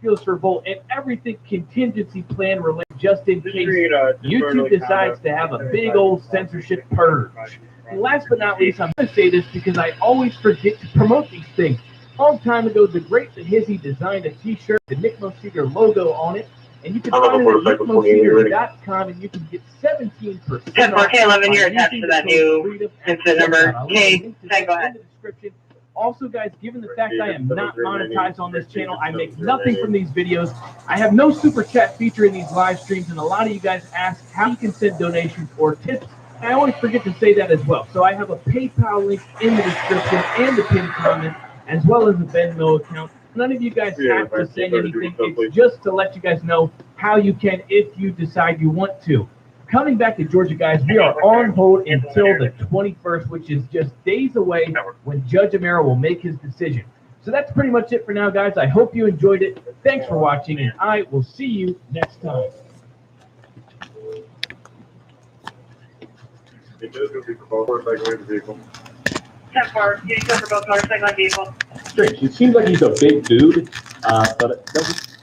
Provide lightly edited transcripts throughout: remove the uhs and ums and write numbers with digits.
Feels Revolt, and everything contingency plan related just in case YouTube decides to have a big old censorship purge. And last but not least, I'm going to say this because I always forget to promote these things. A long time ago, the great Hizzy designed a t-shirt with the Nick Seeger logo on it, and you can find it at nickmoseeger.com, and you can get 17% 10 4 K11, you're attached to that new incident number. K, 10, go ahead. Also, guys, given the fact I am not monetized on this channel, I make nothing from these videos. I have no super chat feature in these live streams, and a lot of you guys ask how you can send donations or tips. I always forget to say that as well. So I have a PayPal link in the description and the pinned comment, as well as a Venmo account. None of you guys have to send anything. It's just to let you guys know how you can if you decide you want to. Coming back to Georgia, guys, we are on hold until the 21st, which is just days away when Judge Amaro will make his decision. So that's pretty much it for now, guys. I hope you enjoyed it. Thanks for watching, and I will see you next time. It is going to be for both motorcycle and vehicle. 10-4, you can for both motorcycle and vehicle. Strange. It seems like he's a big dude, but it doesn't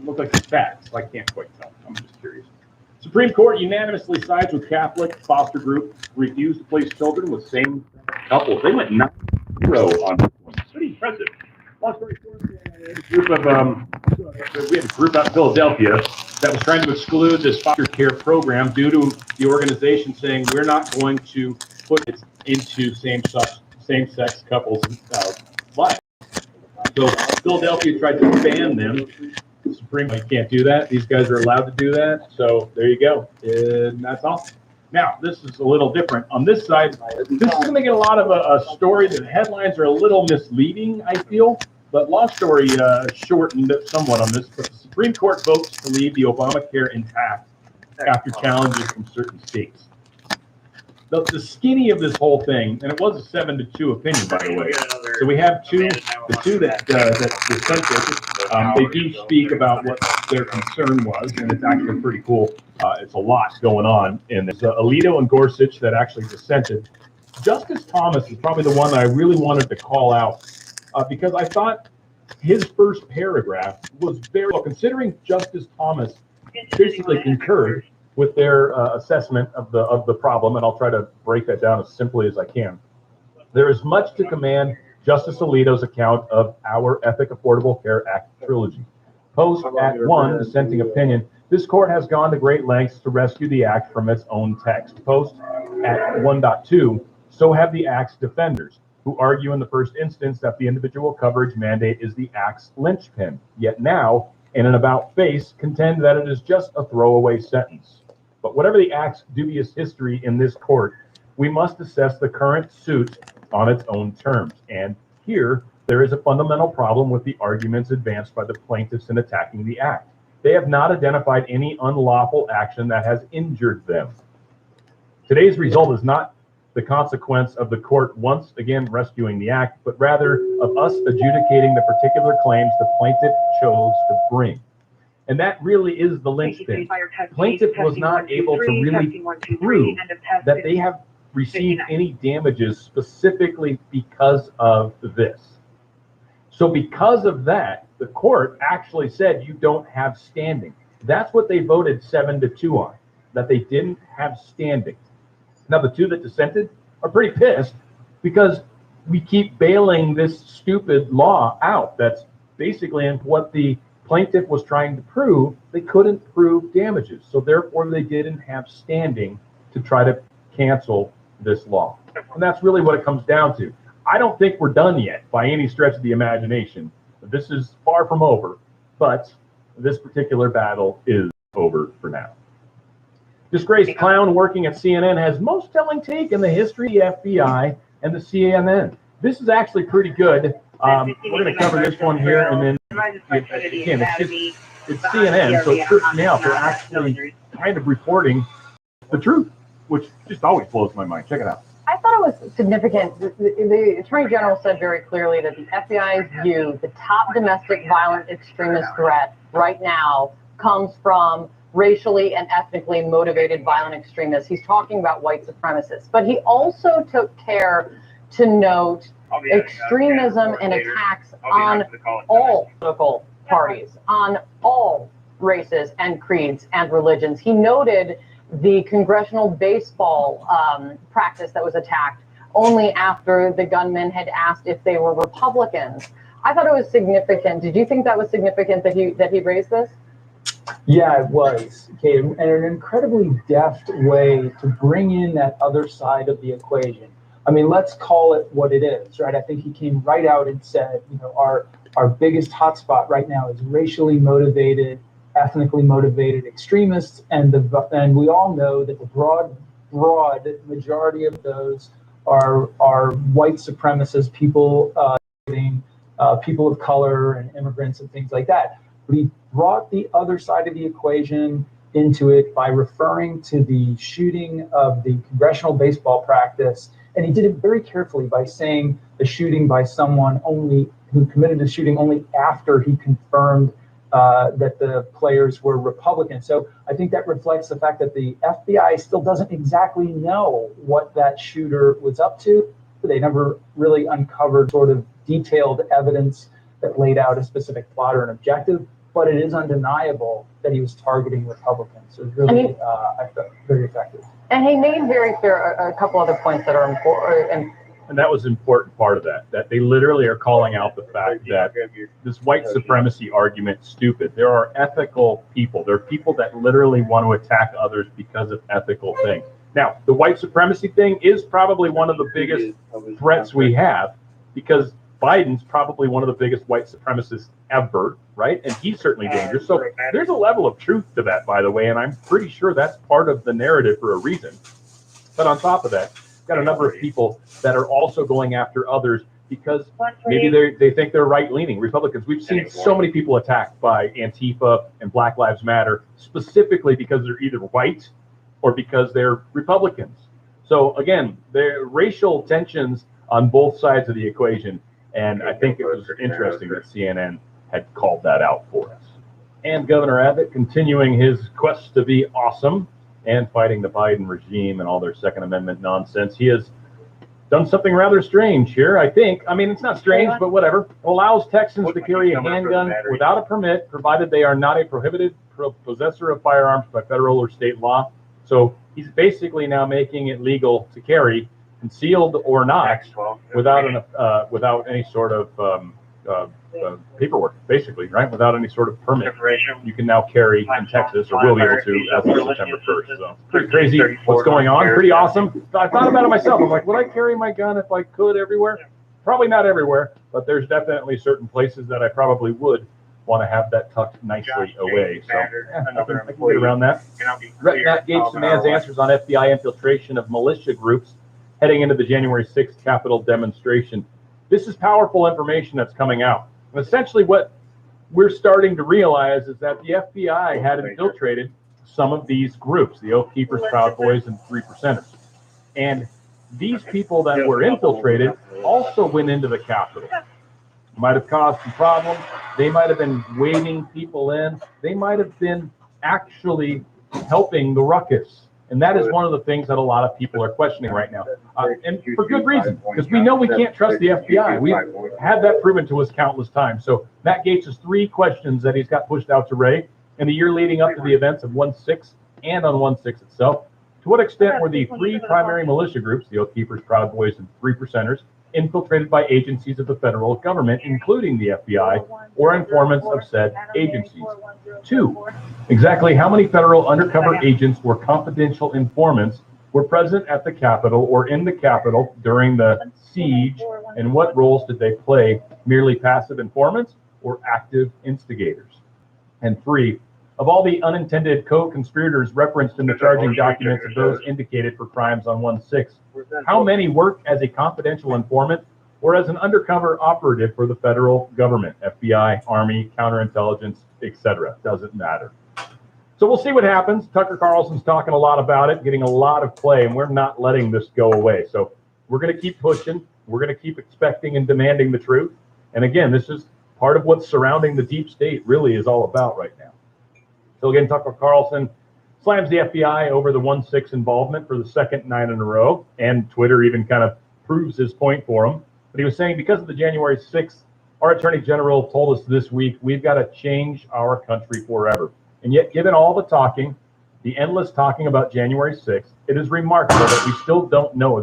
look like he's fat, so I can't quite tell. I'm just curious. Supreme Court unanimously sides with Catholic foster group, refused to place children with same couples. They went 9-0 on this one. Pretty impressive. Long story short, we had a group out in Philadelphia that was trying to exclude this foster care program due to the organization saying we're not going to put it into same-sex couples' lives. So Philadelphia tried to ban them. The Supreme Court can't do that. These guys are allowed to do that. So there you go. And that's all. Now, this is a little different. On this side, this is going to get a lot of a story. The headlines are a little misleading, I feel. But long story shortened somewhat on this. But the Supreme Court votes to leave the Obamacare intact after challenges from certain states. The skinny of this whole thing, and it was a 7-2 opinion, by the way. So we have the two that dissented. They do speak about what their concern was, and it's actually pretty cool. It's a lot going on in this. Alito and Gorsuch that actually dissented. Justice Thomas is probably the one that I really wanted to call out because I thought his first paragraph was very well, considering Justice Thomas basically concurred with their assessment of the problem, and I'll try to break that down as simply as I can. There is much to commend Justice Alito's account of our Epic Affordable Care Act trilogy. Post at 1, dissenting opinion, this court has gone to great lengths to rescue the act from its own text. Post at 1.2, so have the act's defenders, who argue in the first instance that the individual coverage mandate is the act's linchpin, yet now, in an about-face, contend that it is just a throwaway sentence. But whatever the act's dubious history in this court, we must assess the current suit on its own terms. And here, there is a fundamental problem with the arguments advanced by the plaintiffs in attacking the act. They have not identified any unlawful action that has injured them. Today's result is not the consequence of the court once again rescuing the act, but rather of us adjudicating the particular claims the plaintiff chose to bring. And that really is the linchpin. Plaintiff was not able to really prove that they have received any damages specifically because of this. So because of that, the court actually said you don't have standing. That's what they voted 7-2 on, that they didn't have standing. Now, the two that dissented are pretty pissed because we keep bailing this stupid law out. That's basically what the plaintiff was trying to prove. They couldn't prove damages, so therefore they didn't have standing to try to cancel this law. And that's really what it comes down to. I don't think we're done yet by any stretch of the imagination. This is far from over, but this particular battle is over for now. Disgraced clown working at CNN has most telling take in the history of the FBI and the CNN. This is actually pretty good. We're going to cover this one here, and then again, it's CNN, so it trips me out. They're actually kind of reporting the truth, which just always blows my mind. Check it out. I thought it was significant. The Attorney General said very clearly that the FBI's view, the top domestic violent extremist threat right now comes from racially and ethnically motivated violent extremists. He's talking about white supremacists. But he also took care to note extremism and attacks on all political parties, on all races and creeds and religions. He noted the congressional baseball practice that was attacked only after the gunman had asked if they were Republicans. I thought it was significant. Did you think that was significant that he raised this? Yeah, it was, Kate, and an incredibly deft way to bring in that other side of the equation. I mean, let's call it what it is, right? I think he came right out and said, you know, our biggest hotspot right now is racially motivated, ethnically motivated extremists, and we all know that the broad majority of those are white supremacists, people people of color and immigrants and things like that. But he brought the other side of the equation into it by referring to the shooting of the congressional baseball practice. And he did it very carefully by saying the shooting by someone who committed the shooting only after he confirmed that the players were Republican. So I think that reflects the fact that the FBI still doesn't exactly know what that shooter was up to. They never really uncovered sort of detailed evidence that laid out a specific plot or an objective, but it is undeniable that he was targeting Republicans. So it's really, I thought, very effective. And he made very clear a couple other points that are important. And that was an important part of that they literally are calling out the fact that this white supremacy argument's stupid. There are ethical people. There are people that literally want to attack others because of ethical things. Now, the white supremacy thing is probably one of the biggest threats we have, because Biden's probably one of the biggest white supremacists ever, right? And he's certainly dangerous. So there's a level of truth to that, by the way, and I'm pretty sure that's part of the narrative for a reason. But on top of that, got a number of people that are also going after others because maybe they think they're right-leaning Republicans. We've seen so many people attacked by Antifa and Black Lives Matter specifically because they're either white or because they're Republicans. So again, there are racial tensions on both sides of the equation. And I think it was interesting that CNN had called that out for us. And Governor Abbott continuing his quest to be awesome and fighting the Biden regime and all their Second Amendment nonsense. He has done something rather strange here, I think. I mean, it's not strange, but whatever. Allows Texans to carry a handgun without a permit, provided they are not a prohibited possessor of firearms by federal or state law. So he's basically now making it legal to carry, concealed or not, without any sort of paperwork, basically, right? Without any sort of permit. You can now carry in Texas, or will be able to, as of September 1st. So pretty crazy what's going on. Pretty awesome. I thought about it myself. I'm like, would I carry my gun if I could everywhere? Probably not everywhere, but there's definitely certain places that I probably would want to have that tucked nicely away. So yeah, I can get around that. Matt Gaetz demands answers on FBI infiltration of militia groups heading into the January 6th Capitol demonstration. This is powerful information that's coming out. And essentially what we're starting to realize is that the FBI had infiltrated some of these groups, the Oath Keepers, Proud Boys, and 3 Percenters. And these people that were infiltrated also went into the Capitol. Might have caused some problems. They might have been waving people in. They might have been actually helping the ruckus. And that is one of the things that a lot of people are questioning right now. And for good reason, because we know we can't trust the FBI. We've had that proven to us countless times. So Matt Gaetz has 3 questions that he's got pushed out to Ray in the year leading up to the events of 1/6 and on 1/6 itself. To what extent were the 3 primary militia groups, the Oath Keepers, Proud Boys, and 3 Percenters, infiltrated by agencies of the federal government, including the FBI, or informants of said agencies? 2, exactly how many federal undercover agents or confidential informants were present at the Capitol or in the Capitol during the siege, and what roles did they play, merely passive informants or active instigators? And 3, of all the unintended co-conspirators referenced in the charging documents of those indicated for crimes on 1/6, how many worked as a confidential informant or as an undercover operative for the federal government, FBI, Army, counterintelligence, etc.? Doesn't matter. So we'll see what happens. Tucker Carlson's talking a lot about it, getting a lot of play, and we're not letting this go away. So we're going to keep pushing. We're going to keep expecting and demanding the truth. And again, this is part of what's surrounding the deep state really is all about right now. So again, Tucker Carlson slams the FBI over the 1/6 involvement for the second night in a row, and Twitter even kind of proves his point for him. But he was saying because of the January 6th, our Attorney General told us this week, we've got to change our country forever. And yet, given all the talking, the endless talking about January 6th, it is remarkable that we still don't know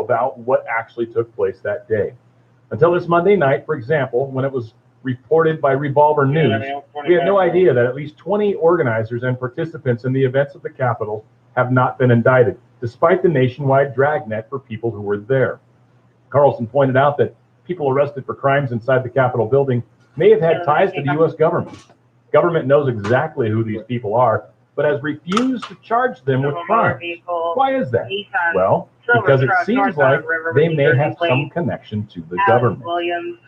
about what actually took place that day. Until this Monday night, for example, when it was reported by Revolver News, we had no idea that at least 20 organizers and participants in the events at the Capitol have not been indicted, despite the nationwide dragnet for people who were there. Carlson pointed out that people arrested for crimes inside the Capitol building may have had ties to the U.S. government. Government knows exactly who these people are, but has refused to charge them with crimes. Why is that? Well, because it seems like they may have some connection to the government.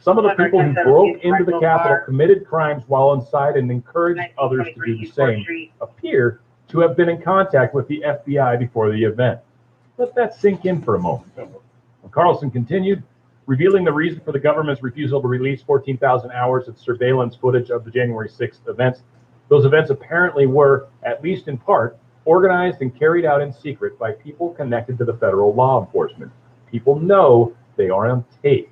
Some of the people who broke into the Capitol committed crimes while inside and encouraged others to do the same appear to have been in contact with the FBI before the event. Let that sink in for a moment. Carlson continued, revealing the reason for the government's refusal to release 14,000 hours of surveillance footage of the January 6th events. Those events apparently were, at least in part, organized and carried out in secret by people connected to the federal law enforcement. People know they are on tape.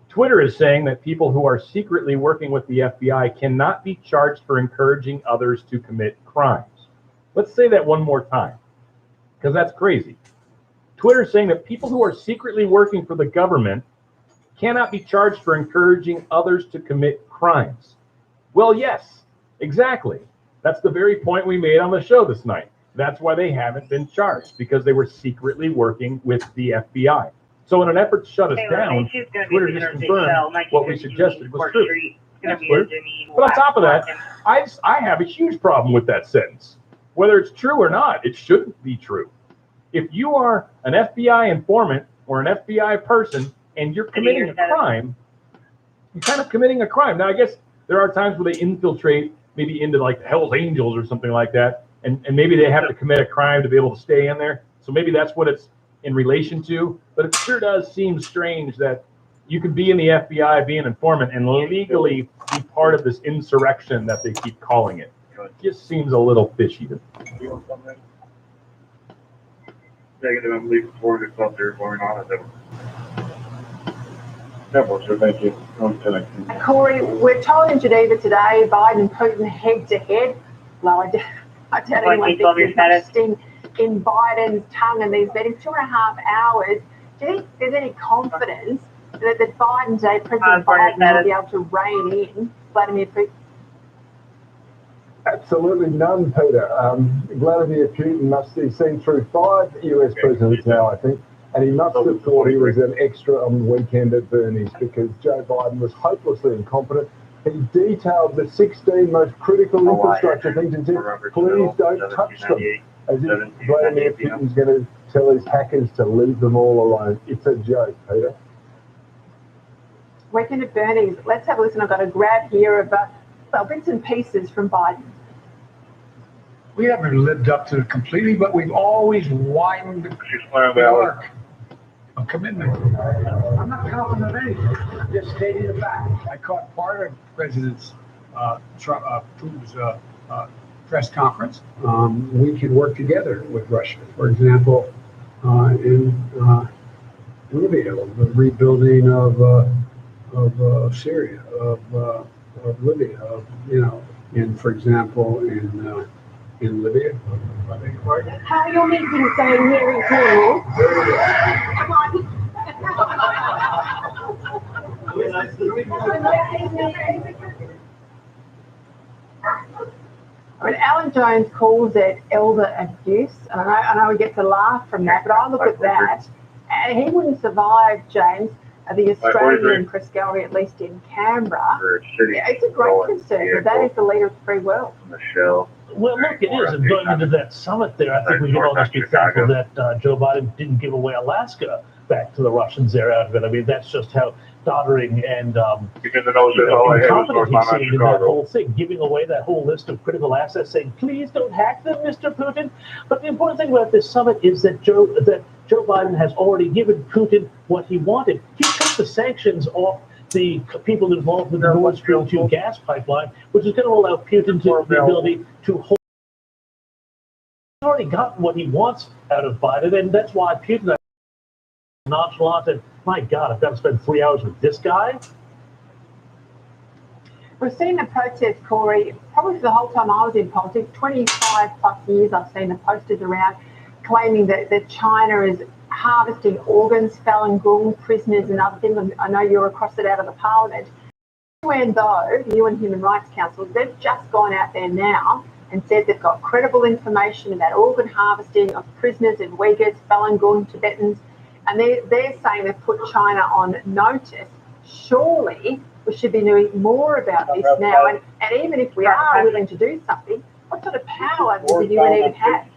Twitter is saying that people who are secretly working with the FBI cannot be charged for encouraging others to commit crimes. Let's say that one more time, because that's crazy. Twitter is saying that people who are secretly working for the government cannot be charged for encouraging others to commit crimes. Well, yes, exactly. That's the very point we made on the show this night. That's why they haven't been charged, because they were secretly working with the FBI. So in an effort to shut us down, Twitter just confirmed what we suggested was true. But on top of that, I have a huge problem with that sentence. Whether it's true or not, it shouldn't be true. If you are an FBI informant or an FBI person and you're committing a crime, you're kind of committing a crime. Now, I guess there are times where they infiltrate maybe into like the Hell's Angels or something like that, and maybe they have to commit a crime to be able to stay in there. So maybe that's what it's in relation to. But it sure does seem strange that you could be in the FBI, be an informant, and legally be part of this insurrection that they keep calling it. It just seems a little fishy to me. Negative, I'm leaving before we get up there going on at them. Yeah, well, sure, thank you. Corey, we're told in Geneva today Biden and Putin head to head. Well, I doubt anyone thinks there's in Biden's tongue in these meetings, 2.5 hours. Do you think there's any confidence that Biden today, President Biden, will be able to rein in Vladimir Putin? Absolutely none, Peter. Vladimir Putin must have seen through 5 US presidents now, I think, and he must have thought he was an extra on the weekend at Bernie's, because Joe Biden was hopelessly incompetent. He detailed the 16 most critical infrastructure things and said, please don't touch them. As if Vladimir Putin's going to tell his hackers to leave them all alone. It's a joke, Peter. Weekend at Bernie's. Let's have a listen. I've got a grab here of bits and pieces from Biden. We haven't lived up to it completely, but we've always widened the arc of commitment. I'm not confident of anything. I'm just stating the fact. I caught part of President Putin's press conference. We could work together with Russia. For example, in Libya, the rebuilding of Syria, of Libya, and for example, in Libya. How are your meetings going here in Cornwall? Come on. I mean, Alan Jones calls it elder abuse, and I know we get to laugh from that, but I look at that, and he wouldn't survive, James, the Australian press gallery, at least in Canberra. Yeah, it's a great concern, but that is the leader of the free world. Well, look, it is. And going into that summit there, I think we can all just be thankful that Joe Biden didn't give away Alaska back to the Russians there out of it. I mean, that's just how doddering and incompetent he seemed in that whole thing, giving away that whole list of critical assets, saying, please don't hack them, Mr. Putin. But the important thing about this summit is that Joe Biden has already given Putin what he wanted. He took the sanctions off the people involved with the Nord Stream 2 gas pipeline, which is going to allow Putin the ability to hold. He's already gotten what he wants out of Biden, and that's why Putin nonchalant and, my God, I've got to spend 3 hours with this guy? We've seen the protests, Corey, probably for the whole time I was in politics, 25 plus years I've seen the posters around claiming that China is harvesting organs, Falun Gong prisoners and other things. I know you're across it out of the parliament. When though, the UN Human Rights Council, they've just gone out there now and said they've got credible information about organ harvesting of prisoners in Uyghurs, Falun Gong, Tibetans, and they're saying they've put China on notice. Surely we should be doing more about this now. And even if we are willing to do something, what sort of power does the UN even have?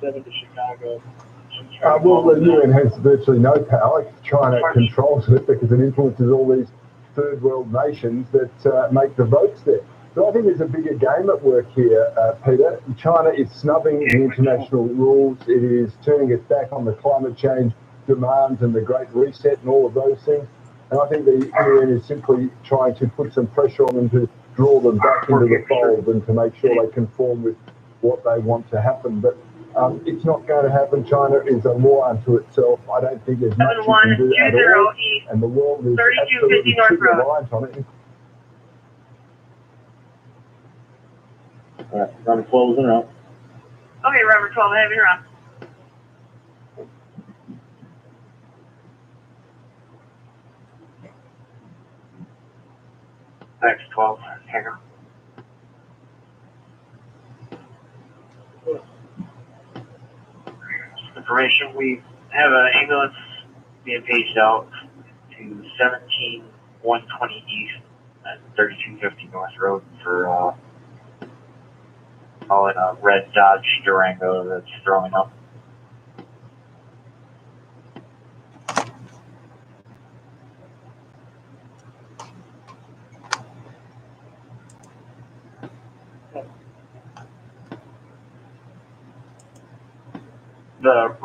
Well, the UN has virtually no power. China controls it because it influences all these third world nations that make the votes there. But I think there's a bigger game at work here, Peter. China is snubbing the international rules. It is turning its back on the climate change demands and the Great Reset and all of those things. And I think the UN is simply trying to put some pressure on them to draw them back into the fold and to make sure they conform with what they want to happen. But it's not going to happen. China is a law unto itself. I don't think there's much you can do at all. And the world is absolutely too reliant on it. All right, Robert 12 is in a row. Okay, Robert 12, have you on. Thanks, 12, Hanger. Information, we have an ambulance being paged out to 17120 East at 3250 North Road for calling a red Dodge Durango that's throwing up. The